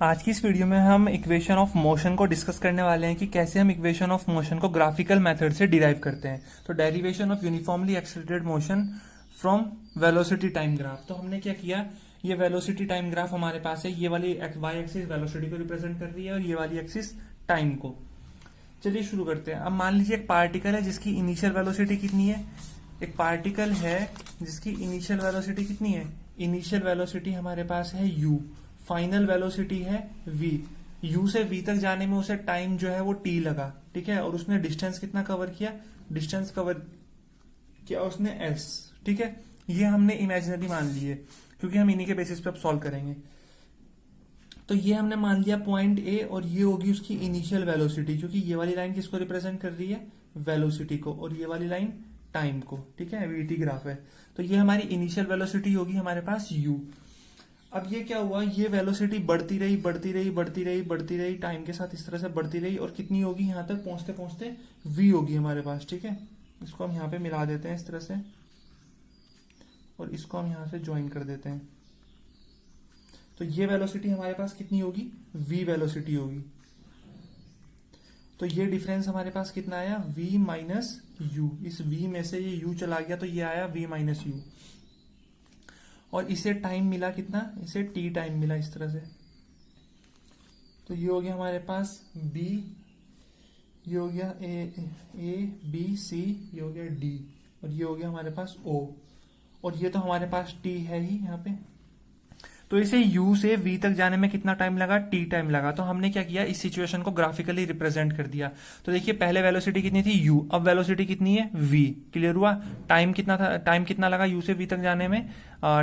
आज की इस वीडियो में हम इक्वेशन ऑफ मोशन को डिस्कस करने वाले हैं कि कैसे हम इक्वेशन ऑफ मोशन को ग्राफिकल मेथड से डिराइव करते हैं। तो derivation of uniformly accelerated motion from velocity time graph. तो हमने क्या किया, ये वेलोसिटी टाइम ग्राफ हमारे पास है, ये वाली वाई एक्सिस वेलोसिटी को रिप्रेजेंट कर रही है और ये वाली एक्सिस टाइम को। चलिए शुरू करते हैं। अब मान लीजिए एक पार्टिकल है जिसकी इनिशियल वेलोसिटी कितनी है। एक पार्टिकल है जिसकी इनिशियल वेलोसिटी कितनी है। इनिशियल वेलोसिटी हमारे पास है u, फाइनल वेलोसिटी है v। u से v तक जाने में उसे टाइम जो है वो t लगा, ठीक है। और उसने डिस्टेंस कितना कवर किया, डिस्टेंस कवर किया उसने s, ठीक है। ये हमने इमेजिनरी मान ली है क्योंकि हम इन्हीं के बेसिस पे अब सॉल्व करेंगे। तो ये हमने मान लिया पॉइंट ए और ये होगी उसकी इनिशियल वेलोसिटी, क्योंकि ये वाली लाइन किसको रिप्रेजेंट कर रही है, वेलोसिटी को, और ये वाली लाइन टाइम को, ठीक है। वीटी ग्राफ है तो ये हमारी इनिशियल वेलोसिटी होगी हमारे पास u। अब ये क्या हुआ, ये वेलोसिटी बढ़ती रही बढ़ती रही बढ़ती रही बढ़ती रही टाइम के साथ इस तरह से बढ़ती रही और कितनी होगी, यहां तक पहुंचते पहुंचते v होगी हमारे पास, ठीक है। इसको हम यहाँ पे मिला देते हैं इस तरह से और इसको हम यहां से ज्वाइन कर देते हैं। तो ये वेलोसिटी हमारे पास कितनी होगी, v वेलोसिटी होगी। तो ये डिफरेंस हमारे पास कितना आया, v माइनस यू। इस v में से ये u चला गया तो ये आया v माइनस यू। और इसे टाइम मिला कितना, इसे t टाइम मिला इस तरह से। तो ये हो गया हमारे पास b, ये हो गया a b c, ये हो गया d और ये हो गया हमारे पास o। और ये तो हमारे पास t है ही यहाँ पे। तो इसे u से v तक जाने में कितना टाइम लगा, t टाइम लगा। तो हमने क्या किया, इस सिचुएशन को ग्राफिकली रिप्रेजेंट कर दिया। तो देखिए पहले वेलोसिटी कितनी थी u, अब वेलोसिटी कितनी है v। क्लियर हुआ। टाइम कितना था, टाइम कितना लगा u से v तक जाने में,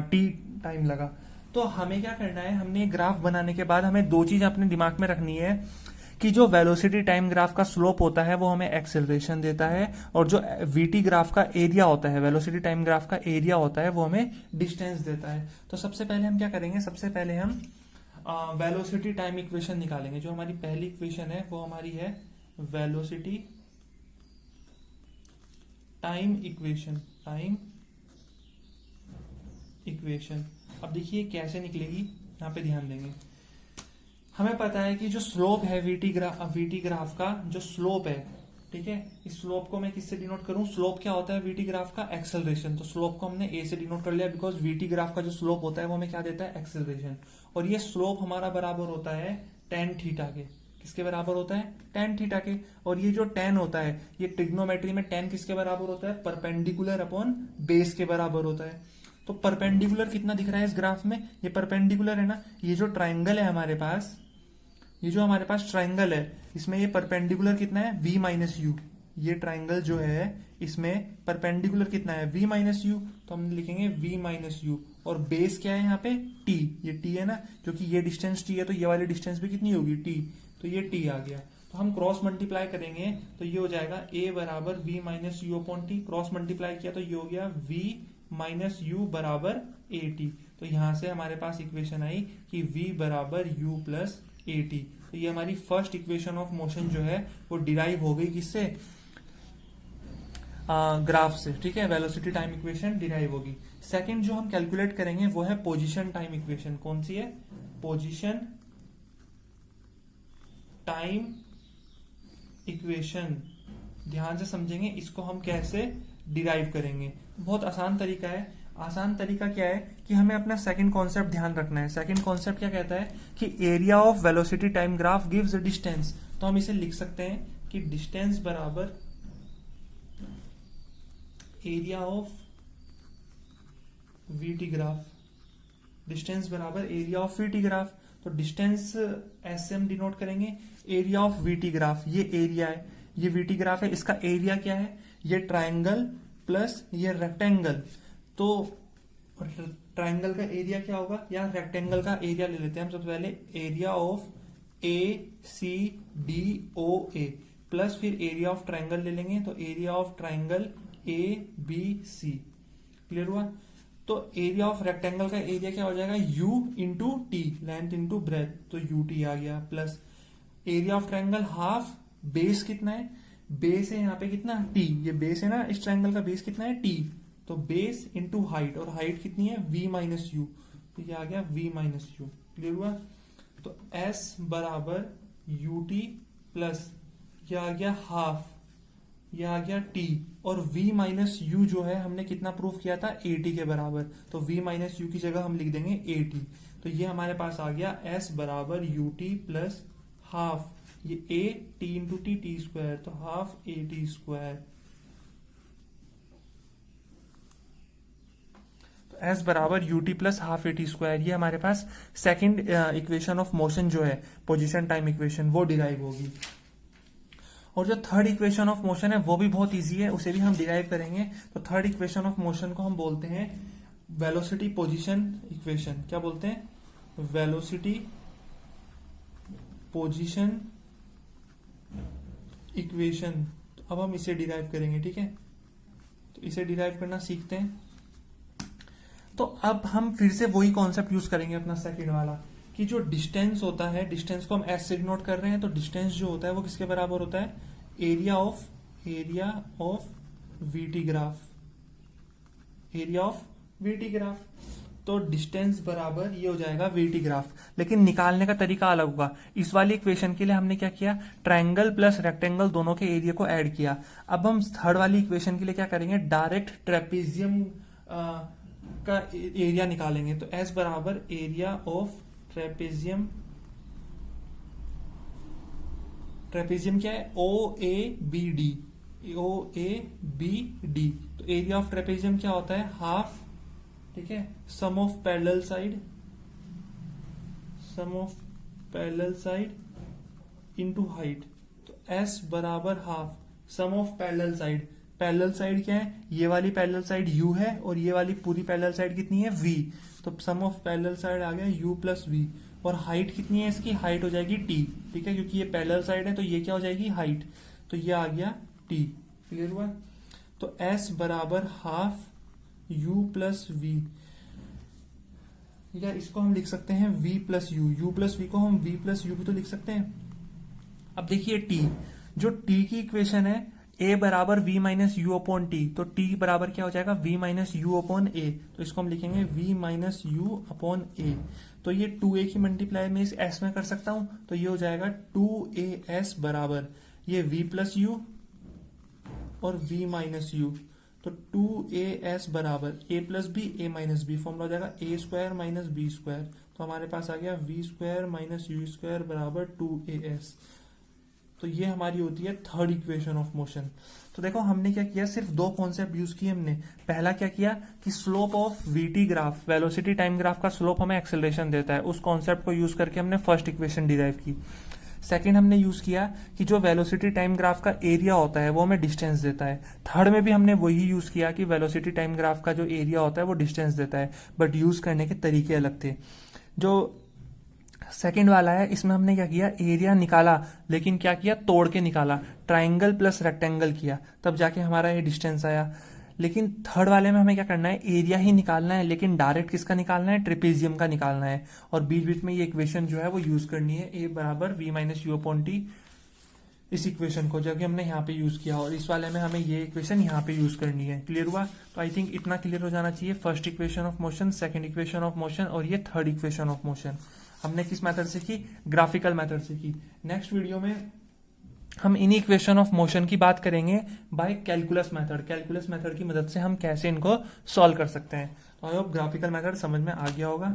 t टाइम लगा। तो हमें क्या करना है, हमने ग्राफ बनाने के बाद हमें दो चीज अपने दिमाग में रखनी है कि जो वेलोसिटी टाइम ग्राफ का स्लोप होता है वो हमें एक्सेलरेशन देता है, और जो वीटी ग्राफ का एरिया होता है, वेलोसिटी टाइम ग्राफ का एरिया होता है, वो हमें डिस्टेंस देता है। तो सबसे पहले हम क्या करेंगे, सबसे पहले हम वेलोसिटी टाइम इक्वेशन निकालेंगे। जो हमारी पहली इक्वेशन है वो हमारी है velocity time equation, time equation. अब देखिए कैसे निकलेगी, यहाँ पे ध्यान देंगे। हमें पता है कि जो स्लोप है वीटी ग्राफ का जो स्लोप है, ठीक है, इस स्लोप को मैं किससे डिनोट करूं, स्लोप क्या होता है वीटी ग्राफ का, एक्सेलरेशन। तो स्लोप को हमने ए से डिनोट कर लिया बिकॉज वीटी ग्राफ का जो स्लोप होता है वो हमें क्या देता है, एक्सेलरेशन। और ये स्लोप हमारा बराबर होता है टेन थीटा के। किसके बराबर होता है, टेन थीटा के। और ये जो टेन होता है, ये ट्रिग्नोमेट्री में टेन किसके बराबर होता है, परपेंडिकुलर अपॉन बेस के बराबर होता है। तो परपेंडिकुलर कितना दिख रहा है इस ग्राफ में, ये परपेंडिकुलर है ना। ये जो ट्राइंगल है हमारे पास, ये जो हमारे पास ट्राइंगल है, इसमें ये परपेंडिकुलर कितना है, v माइनस यू। ये ट्राइंगल जो है इसमें परपेंडिकुलर कितना है, v माइनस यू। तो हम लिखेंगे v माइनस यू। और बेस क्या है यहाँ पे, t। ये t है ना, क्योंकि ये डिस्टेंस t है तो ये वाली डिस्टेंस भी कितनी होगी, t। तो ये t आ गया। तो हम क्रॉस मल्टीप्लाई करेंगे तो ये हो जाएगा a बराबर v minus you upon T. Cross multiply किया तो ये हो गया v माइनस यू बराबर a t। तो यहां से हमारे पास इक्वेशन आई कि v बराबर u प्लस at। तो ये हमारी फर्स्ट इक्वेशन ऑफ मोशन जो है वो डिराइव हो गई किससे, ग्राफ से, ठीक है। वेलोसिटी टाइम इक्वेशन डिराइव होगी। सेकंड जो हम कैलकुलेट करेंगे वो है पोजीशन टाइम इक्वेशन। कौन सी है, पोजीशन टाइम इक्वेशन। ध्यान से समझेंगे इसको हम कैसे डिराइव करेंगे। बहुत आसान तरीका है। आसान तरीका क्या है कि हमें अपना सेकंड कॉन्सेप्ट ध्यान रखना है। सेकंड कॉन्सेप्ट क्या कहता है कि area of velocity time graph gives a distance. तो हम इसे लिख सकते हैं कि डिस्टेंस बराबर area of VT graph, distance बराबर एरिया ऑफ वीटी ग्राफ। तो डिस्टेंस एस से हम डिनोट करेंगे एरिया ऑफ वीटी ग्राफ। ये एरिया है, ये वीटी ग्राफ है, इसका एरिया क्या है, ये ट्राइंगल प्लस ये रेक्टेंगल। तो ट्राइंगल का एरिया क्या होगा, या रेक्टेंगल का एरिया ले लेते हैं हम सबसे पहले, area of A C D O A plus फिर एरिया ऑफ ट्राइंगल ले लेंगे तो area of triangle A B C. Clear हुआ। तो एरिया ऑफ रेक्टेंगल का एरिया क्या हो जाएगा, u into T, length into breadth, तो यू टी आ गया, plus area of triangle half, base कितना है, बेस है यहाँ पे कितना, t। ये बेस है ना, इस ट्राइंगल का बेस कितना है, t। तो बेस इंटू हाइट, और हाइट कितनी है, v माइनस यू। तो ये आ गया v माइनस यू। क्लियर हुआ। तो s बराबर ut प्लस ये आ गया हाफ, ये आ गया t, और v माइनस यू जो है हमने कितना प्रूफ किया था, at के बराबर, तो v माइनस यू की जगह हम लिख देंगे at। तो ये हमारे पास आ गया s बराबर ut प्लस हाफ ये a t into T square, तो हाफ at स्क्वायर। एस बराबर UT plus half eighty square, ये हमारे पास सेकंड इक्वेशन ऑफ मोशन जो है पोजीशन टाइम इक्वेशन वो डिराइव होगी। और जो थर्ड इक्वेशन ऑफ मोशन है वो भी बहुत इजी है, उसे भी हम डिराइव करेंगे। तो थर्ड इक्वेशन ऑफ मोशन को हम बोलते हैं वेलोसिटी पोजीशन इक्वेशन। क्या बोलते हैं, वेलोसिटी पोजीशन इक्वेशन। तो अब हम इसे डिराइव करेंगे, ठीक है। तो इसे डिराइव करना सीखते हैं। तो अब हम फिर से वही कॉन्सेप्ट यूज करेंगे अपना सेकंड वाला, कि जो डिस्टेंस होता है, डिस्टेंस को हम एस से डिनोट कर रहे हैं, तो डिस्टेंस जो होता है वो किसके बराबर होता है, area of VT graph, area of VT graph. तो डिस्टेंस बराबर ये हो जाएगा वीटी ग्राफ, लेकिन निकालने का तरीका अलग होगा। इस वाली इक्वेशन के लिए हमने क्या किया, ट्रायंगल प्लस रेक्टेंगल दोनों के एरिया को ऐड किया। अब हम थर्ड वाली इक्वेशन के लिए क्या करेंगे, डायरेक्ट ट्रेपेजियम का एरिया निकालेंगे। तो S बराबर एरिया ऑफ ट्रेपेजियम, ट्रेपेजियम क्या है, OABD, OABD। तो एरिया ऑफ ट्रेपेजियम क्या होता है, हाफ, ठीक है, sum of parallel side, sum of parallel side into height. तो S बराबर half sum of parallel side, parallel side क्या है, ये वाली पैरेलल साइड u है और ये वाली पूरी पैरेलल साइड कितनी है, v। तो सम ऑफ पैरेलल साइड आ गया u प्लस v। और हाइट कितनी है इसकी, हाइट हो जाएगी t, ठीक है, क्योंकि ये पैरेलल साइड है तो ये क्या हो जाएगी, हाइट। तो ये आ गया t, क्लियर हुआ। तो s बराबर हाफ u प्लस v, या इसको हम लिख सकते हैं v plus u plus v को हम v प्लस u भी तो लिख सकते हैं। अब देखिए t, जो t की इक्वेशन है a बराबर v minus you upon T, तो t बराबर क्या हो जाएगा, v minus you upon a। तो इसको हम लिखेंगे v minus you upon a। तो ये 2a की मल्टीप्लाई में इस s में कर सकता हूं, तो ये हो जाएगा 2as बराबर ये v प्लस यू और v माइनस यू। तो 2as बराबर a plus B, a minus B, formula हो जाएगा a square minus B square. तो हमारे पास आ गया v square minus U square बराबर 2as। तो ये हमारी होती है थर्ड इक्वेशन ऑफ मोशन। तो देखो हमने क्या किया, सिर्फ दो कॉन्सेप्ट यूज किए हमने। पहला क्या किया कि slope of VT graph, velocity time graph का स्लोप हमें एक्सेलरेशन देता है, उस कॉन्सेप्ट को यूज करके हमने फर्स्ट इक्वेशन डिराइव की। सेकंड हमने यूज किया कि जो वेलोसिटी टाइम ग्राफ का एरिया होता है वो हमें डिस्टेंस देता है। थर्ड में भी हमने वही यूज किया कि वेलोसिटी टाइम ग्राफ का जो एरिया होता है वो डिस्टेंस देता है, बट यूज करने के तरीके अलग थे। जो सेकंड वाला है इसमें हमने क्या किया, एरिया निकाला, लेकिन क्या किया, तोड़ के निकाला, ट्राइंगल प्लस रेक्टेंगल किया, तब जाके हमारा ये डिस्टेंस आया। लेकिन थर्ड वाले में हमें क्या करना है, एरिया ही निकालना है, लेकिन डायरेक्ट किसका निकालना है, ट्रेपेजियम का निकालना है। और बीच बीच में ये इक्वेशन जो है वो यूज करनी है, a बराबर v minus you upon T, इस इक्वेशन को जो कि हमने यहाँ पे यूज किया, और इस वाले में हमें ये इक्वेशन यहाँ पे यूज करनी है। क्लियर हुआ। तो आई थिंक इतना क्लियर हो जाना चाहिए, first equation of motion, second equation of motion और ये थर्ड इक्वेशन ऑफ मोशन हमने किस मेथड से की, ग्राफिकल मेथड से की। नेक्स्ट वीडियो में हम इन इक्वेशन ऑफ मोशन की बात करेंगे by calculus method. Calculus method की मदद से हम कैसे इनको सॉल्व कर सकते हैं। तो आई होप ग्राफिकल मेथड समझ में आ गया होगा।